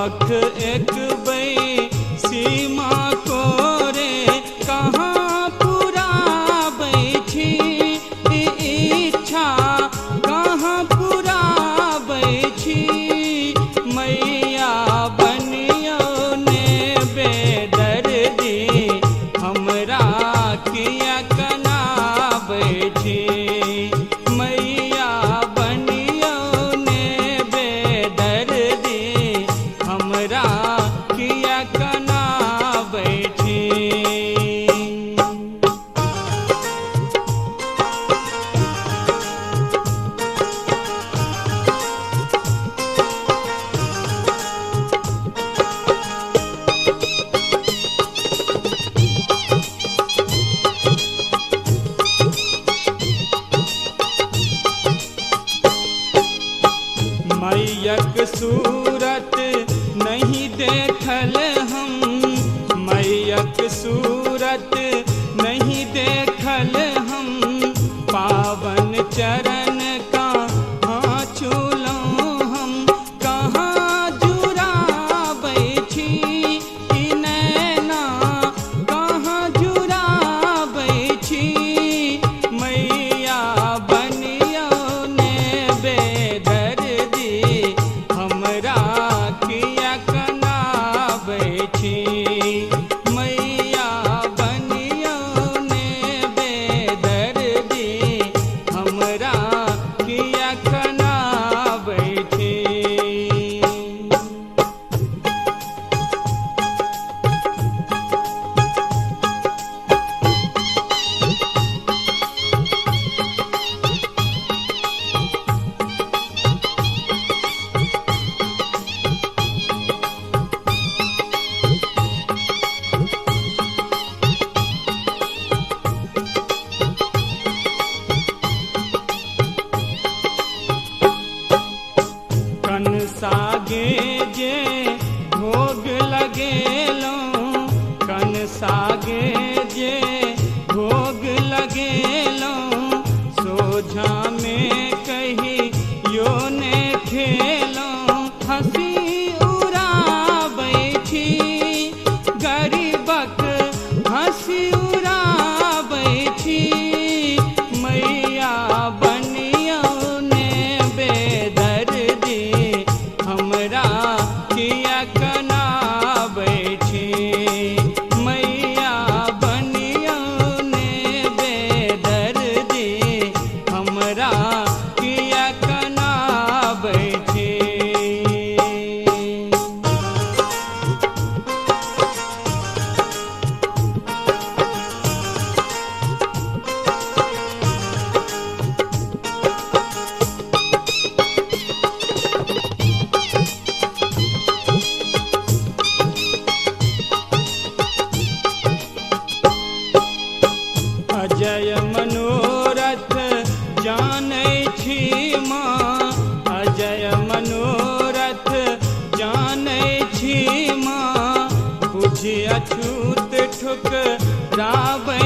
बख एक बई सीमा को रे कहाँ पुराबै छी इच्छा कहाँ पुराबै छी मैया बनियो ने बेदर्दी हमरा किया कनाबै छी मैया बनियो ने बेदर्दी हमरा किया कनाबै छी। मैयक सूरत नहीं देखल हम मैयक सूरत नहीं देखल हम पावन चरण कहाँ छूलौं हम कहाँ जुड़ाबै छी ई नैना कहाँ जुड़ाबै छी मैया बनियो ने बेदर्दी हमरा किया कनाबै छी मैया बनियो ने बेदर्दी हमरा किया कनाबै छी। कन सागे जे भोग लगेलौं कन सागे जे भोग लगेलौं सोझा में कहियो ने खेलौं हंसी उड़ाबै छी गरीबक हंसी उड़ाबै छी मैया बनियो ने बेदर्दी हमरा किया कनाबै छी मैया बनियो ने बेदर्दी हमरा किया कनाबै छी। अजय मनोरथ जानै छी माँ अजय मनोरथ जानै छी माँ बुझि अछूत ठुकराबै